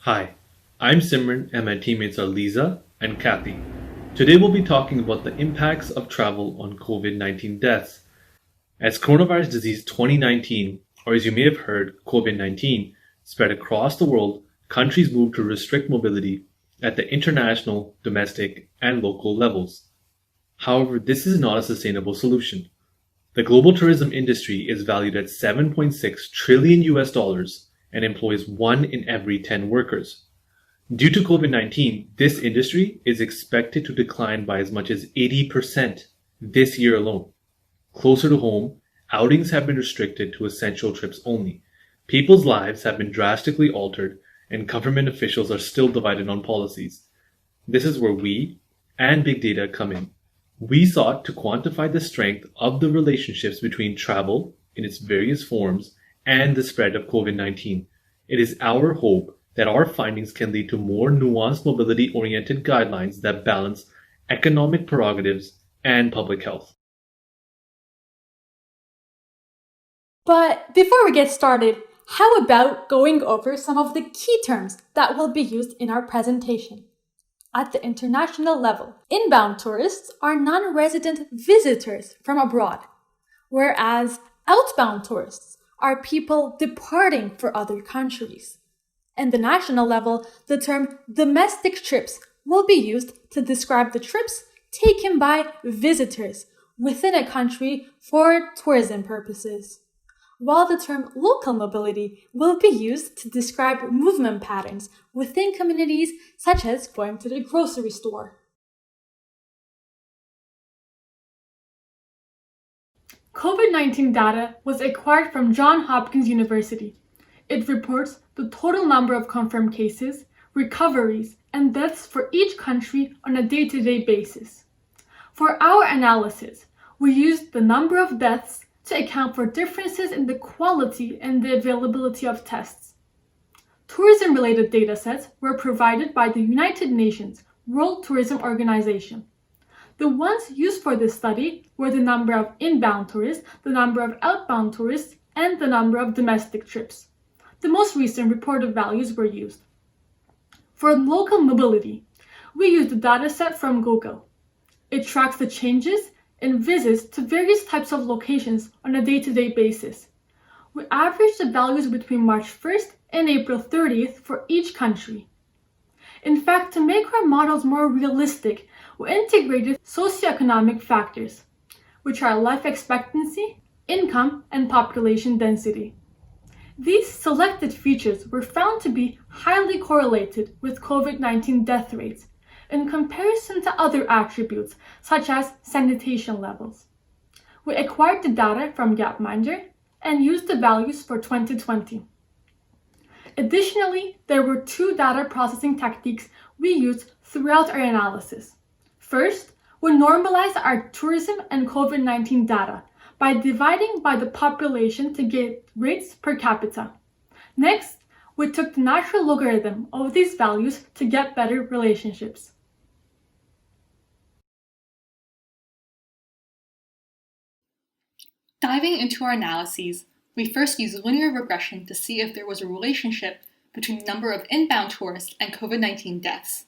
Hi, I'm Simran and my teammates are Lisa and Kathy. Today we'll be talking about the impacts of travel on COVID-19 deaths. As coronavirus disease 2019, or as you may have heard, COVID-19, spread across the world, countries moved to restrict mobility at the international, domestic, and local levels. However, this is not a sustainable solution. The global tourism industry is valued at 7.6 trillion US dollars and employs 1 in every 10 workers. Due to COVID-19, this industry is expected to decline by as much as 80% this year alone. Closer to home, outings have been restricted to essential trips only. People's lives have been drastically altered, and government officials are still divided on policies. This is where we and big data come in. We sought to quantify the strength of the relationships between travel in its various forms and the spread of COVID-19. It is our hope that our findings can lead to more nuanced mobility-oriented guidelines that balance economic prerogatives and public health. But before we get started, how about going over some of the key terms that will be used in our presentation? At the international level, inbound tourists are non-resident visitors from abroad, whereas outbound tourists are people departing for other countries. At the national level, the term domestic trips will be used to describe the trips taken by visitors within a country for tourism purposes, while the term local mobility will be used to describe movement patterns within communities, such as going to the grocery store. COVID-19 data was acquired from John Hopkins University. It reports the total number of confirmed cases, recoveries, and deaths for each country on a day-to-day basis. For our analysis, we used the number of deaths to account for differences in the quality and the availability of tests. Tourism-related datasets were provided by the United Nations World Tourism Organization. The ones used for this study were the number of inbound tourists, the number of outbound tourists, and the number of domestic trips. The most recent reported values were used. For local mobility, we used a dataset from Google. It tracks the changes in visits to various types of locations on a day-to-day basis. We averaged the values between March 1st and April 30th for each country. In fact, to make our models more realistic, we integrated socioeconomic factors, which are life expectancy, income, and population density. These selected features were found to be highly correlated with COVID-19 death rates in comparison to other attributes such as sanitation levels. We acquired the data from Gapminder and used the values for 2020. Additionally, there were 2 data processing techniques we used throughout our analysis. First, we normalized our tourism and COVID-19 data by dividing by the population to get rates per capita. Next, we took the natural logarithm of these values to get better relationships. Diving into our analyses, we first used linear regression to see if there was a relationship between the number of inbound tourists and COVID-19 deaths.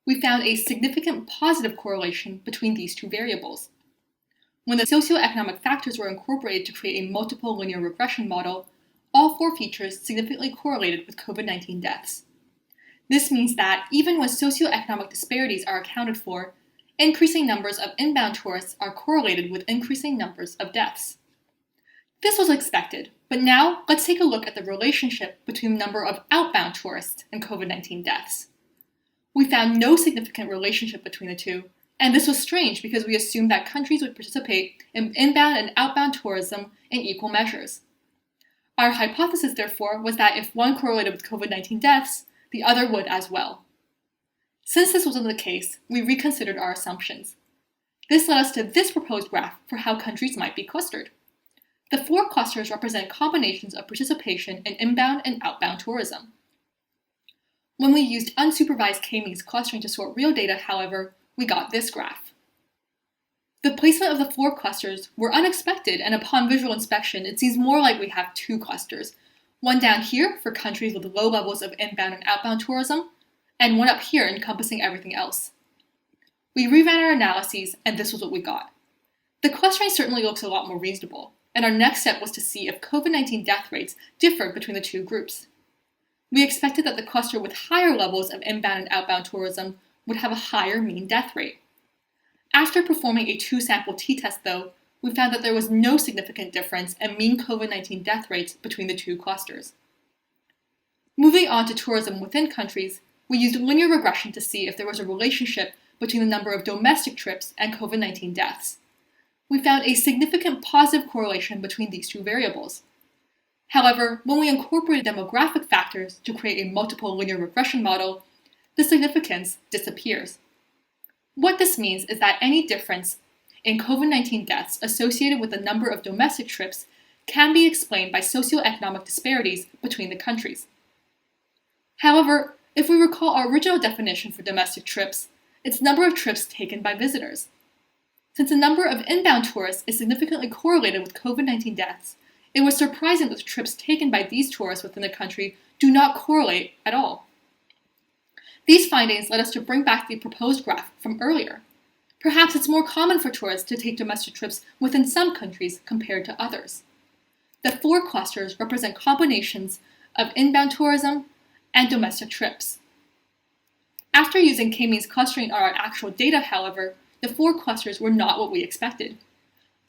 We found a significant positive correlation between these 2 variables. When the socioeconomic factors were incorporated to create a multiple linear regression model, all 4 features significantly correlated with COVID-19 deaths. This means that even when socioeconomic disparities are accounted for, increasing numbers of inbound tourists are correlated with increasing numbers of deaths. This was expected, but now let's take a look at the relationship between the number of outbound tourists and COVID-19 deaths. We found no significant relationship between the 2, and this was strange because we assumed that countries would participate in inbound and outbound tourism in equal measures. Our hypothesis, therefore, was that if one correlated with COVID-19 deaths, the other would as well. Since this wasn't the case, we reconsidered our assumptions. This led us to this proposed graph for how countries might be clustered. The 4 clusters represent combinations of participation in inbound and outbound tourism. When we used unsupervised k-means clustering to sort real data, however, we got this graph. The placement of the 4 clusters were unexpected, and upon visual inspection, it seems more like we have 2 clusters, one down here for countries with low levels of inbound and outbound tourism, and one up here encompassing everything else. We reran our analyses, and this was what we got. The clustering certainly looks a lot more reasonable, and our next step was to see if COVID-19 death rates differed between the two groups. We expected that the cluster with higher levels of inbound and outbound tourism would have a higher mean death rate. After performing a 2-sample t-test, though, we found that there was no significant difference in mean COVID-19 death rates between the two clusters. Moving on to tourism within countries, we used linear regression to see if there was a relationship between the number of domestic trips and COVID-19 deaths. We found a significant positive correlation between these two variables. However, when we incorporated demographic factors to create a multiple linear regression model, the significance disappears. What this means is that any difference in COVID-19 deaths associated with the number of domestic trips can be explained by socioeconomic disparities between the countries. However, if we recall our original definition for domestic trips, it's number of trips taken by visitors. Since the number of inbound tourists is significantly correlated with COVID-19 deaths, it was surprising that the trips taken by these tourists within the country do not correlate at all. These findings led us to bring back the proposed graph from earlier. Perhaps it's more common for tourists to take domestic trips within some countries compared to others. The 4 clusters represent combinations of inbound tourism and domestic trips. After using k-means clustering on our actual data, however, the 4 clusters were not what we expected.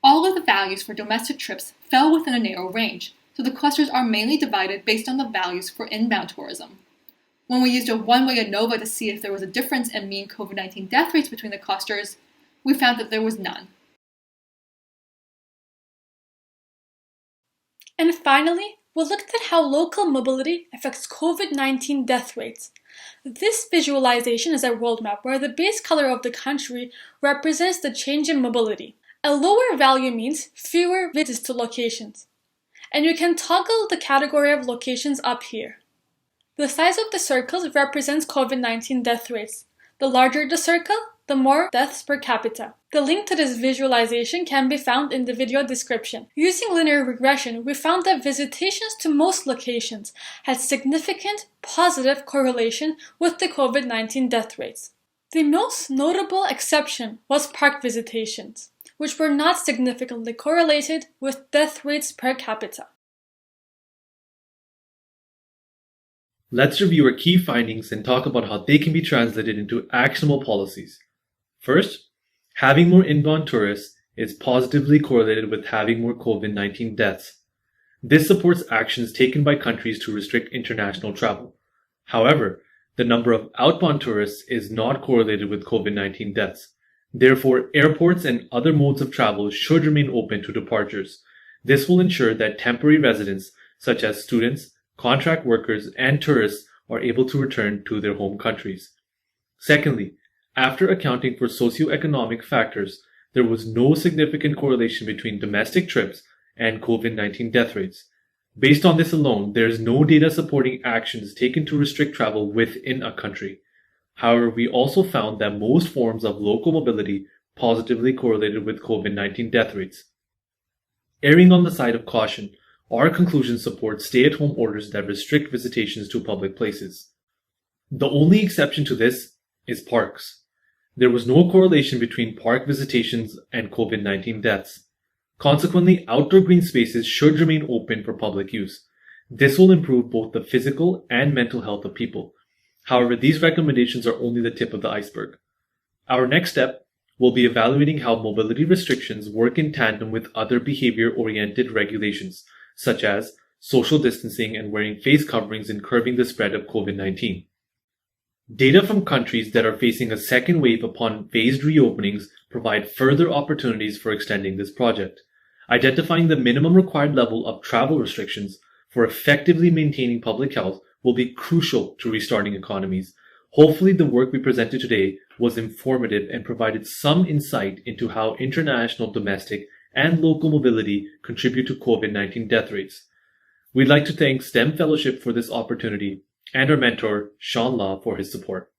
All of the values for domestic trips fell within a narrow range, so the clusters are mainly divided based on the values for inbound tourism. When we used a one-way ANOVA to see if there was a difference in mean COVID-19 death rates between the clusters, we found that there was none. And finally, we looked at how local mobility affects COVID-19 death rates. This visualization is a world map where the base color of the country represents the change in mobility. A lower value means fewer visits to locations. And you can toggle the category of locations up here. The size of the circles represents COVID-19 death rates. The larger the circle, the more deaths per capita. The link to this visualization can be found in the video description. Using linear regression, we found that visitations to most locations had significant positive correlation with the COVID-19 death rates. The most notable exception was park visitations, which were not significantly correlated with death rates per capita. Let's review our key findings and talk about how they can be translated into actionable policies. First, having more inbound tourists is positively correlated with having more COVID-19 deaths. This supports actions taken by countries to restrict international travel. However, the number of outbound tourists is not correlated with COVID-19 deaths. Therefore, airports and other modes of travel should remain open to departures. This will ensure that temporary residents, such as students, contract workers, and tourists, are able to return to their home countries. Secondly, after accounting for socioeconomic factors, there was no significant correlation between domestic trips and COVID-19 death rates. Based on this alone, there is no data supporting actions taken to restrict travel within a country. However, we also found that most forms of local mobility positively correlated with COVID-19 death rates. Erring on the side of caution, our conclusions support stay-at-home orders that restrict visitations to public places. The only exception to this is parks. There was no correlation between park visitations and COVID-19 deaths. Consequently, outdoor green spaces should remain open for public use. This will improve both the physical and mental health of people. However, these recommendations are only the tip of the iceberg. Our next step will be evaluating how mobility restrictions work in tandem with other behavior-oriented regulations, such as social distancing and wearing face coverings in curbing the spread of COVID-19. Data from countries that are facing a second wave upon phased reopenings provide further opportunities for extending this project. Identifying the minimum required level of travel restrictions for effectively maintaining public health will be crucial to restarting economies. Hopefully, the work we presented today was informative and provided some insight into how international, domestic, and local mobility contribute to COVID-19 death rates. We'd like to thank STEM Fellowship for this opportunity and our mentor, Sean Law, for his support.